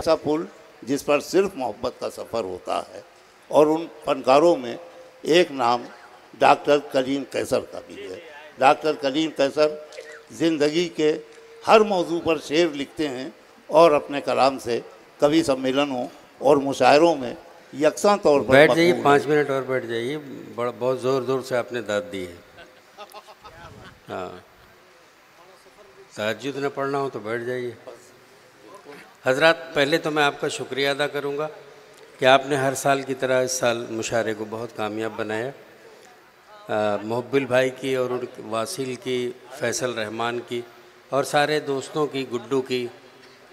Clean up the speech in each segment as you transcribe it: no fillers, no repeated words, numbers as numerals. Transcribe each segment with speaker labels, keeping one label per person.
Speaker 1: ऐसा पुल जिस पर सिर्फ मोहब्बत का सफ़र होता है। और उन फनकारों में एक नाम डॉक्टर कलीम कैसर का भी है। डॉक्टर कलीम कैसर ज़िंदगी के हर मौजू पर शेर लिखते हैं और अपने कलाम से कवि सम्मेलनों और मुशायरों में यकसा तौर पर
Speaker 2: बैठ जाइए, 5 मिनट और बैठ जाइए। बहुत ज़ोर ज़ोर से आपने दाद दी है। हाँ, तहज्जुद न पढ़ना हो तो बैठ जाइए। हजरात, पहले तो मैं आपका शुक्रिया अदा करूँगा कि आपने हर साल की तरह इस साल मुशायरे को बहुत कामयाब बनाया। मुहब्बिल भाई की और उनकी वासिल की, फैसल रहमान की और सारे दोस्तों की, गुड्डू की,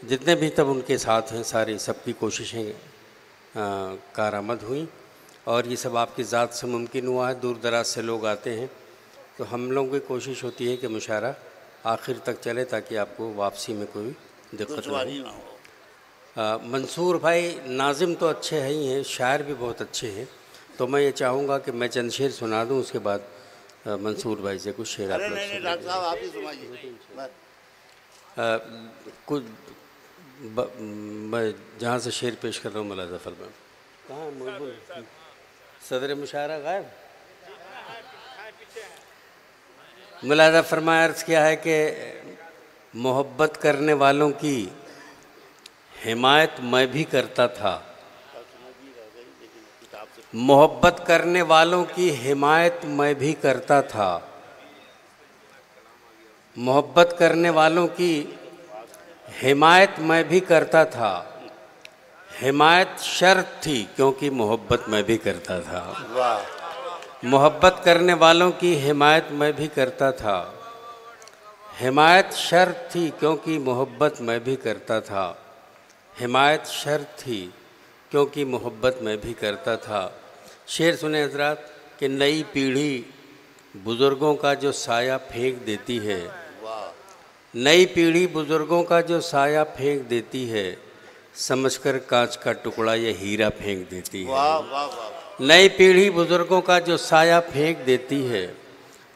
Speaker 2: जितने भी तब उनके साथ हैं, सारी सबकी कोशिशें कारआमद हुई और ये सब आपकी ज़ात से मुमकिन हुआ है। दूर दराज से लोग आते हैं तो हम लोगों की कोशिश होती है कि मुशायरा आखिर तक चले ताकि आपको वापसी में कोई दिक्कत ना हो। मंसूर भाई नाज़िम तो अच्छे हैं ही हैं, शायर भी बहुत अच्छे हैं, तो मैं ये चाहूँगा कि मैं चंद शेर सुना दूँ, उसके बाद मंसूर भाई से कुछ शेर आप लोग कुछ मैं जहाँ से शेर पेश कर रहा हूँ मुलाज़ा फरमाएं। कहाँ है मुहब्बुल? सदर मुशायरा गायब। मुलाज़ा फरमाया, अर्ज़ किया है कि मोहब्बत करने वालों की हिमायत मैं भी करता था। मोहब्बत करने वालों की हिमायत मैं भी करता था। मोहब्बत करने वालों की हिमायत मैं भी करता था। हिमायत शर्त थी क्योंकि मोहब्बत मैं भी करता था। मोहब्बत करने वालों की हिमायत मैं भी करता था। हिमायत शर्त थी क्योंकि मोहब्बत मैं भी करता था। हिमायत शर्त थी क्योंकि मोहब्बत मैं भी करता था। शेर सुने हजरात कि नई पीढ़ी बुज़ुर्गों का जो साया फेंक देती है, नई पीढ़ी बुज़ुर्गों का जो साया फेंक देती है, समझकर कांच का टुकड़ा ये हीरा फेंक देती है। नई पीढ़ी बुज़ुर्गों का जो साया फेंक देती है,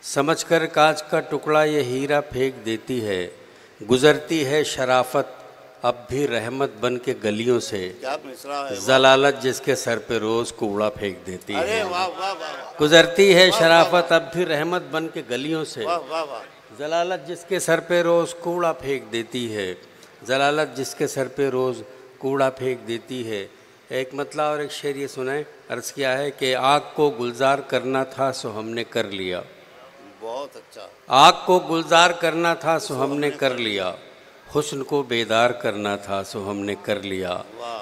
Speaker 2: समझकर कांच का टुकड़ा ये हीरा फेंक देती है। गुज़रती है शराफत अब भी रहमत बन के गलियों से, जलालत जिसके सर पे रोज़ कूड़ा फेंक देती है। गुज़रती है शराफत अब भी रहमत बन के गलियों से, जलालत जिसके सर पे रोज़ कूड़ा फेंक देती है। जलालत जिसके सर पे रोज़ कूड़ा फेंक देती है। एक मतला और एक शेर ये सुनाए। अर्ज़ किया है कि आग को गुलजार करना था सो हमने कर लिया।
Speaker 1: बहुत अच्छा।
Speaker 2: आग को गुलजार करना था सो हमने कर लिया। हुस्न को बेदार करना था सो हमने कर लिया।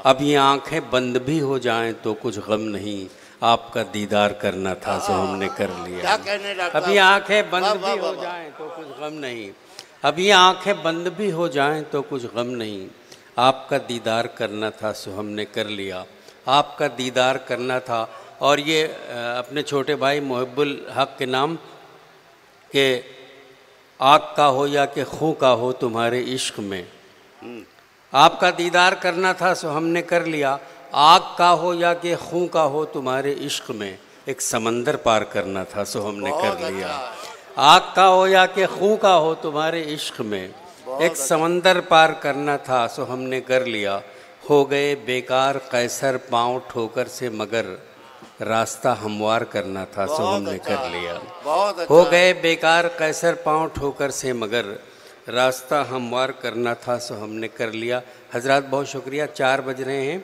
Speaker 2: अब ये आंखें बंद भी हो जाएं तो कुछ गम नहीं, आपका दीदार करना था सो हमने कर लिया। अब ये आंखें बंद भी हो जाएं तो कुछ गम नहीं, अब ये आंखें बंद भी हो जाएं तो कुछ गम नहीं, आपका दीदार करना था सो हमने कर लिया। आपका दीदार करना था। और ये अपने छोटे भाई मुहब्बुल हक के नाम के आग का हो या कि खूं का हो तुम्हारे इश्क में, आपका दीदार करना था सो हमने कर लिया। आग का हो या कि खूं का हो तुम्हारे इश्क में, एक समंदर पार करना था सो हमने कर लिया। आग का हो या कि खूं का हो तुम्हारे इश्क में, एक समंदर पार करना था सो हमने कर लिया। हो गए बेकार कैसर पाँव ठोकर से मगर रास्ता हमवार करना था सो हमने कर लिया। हो गए बेकार कैसर पाँव ठोकर से मगर रास्ता हमवार करना था सो हमने कर लिया। हजरात बहुत शुक्रिया। 4 बज रहे हैं।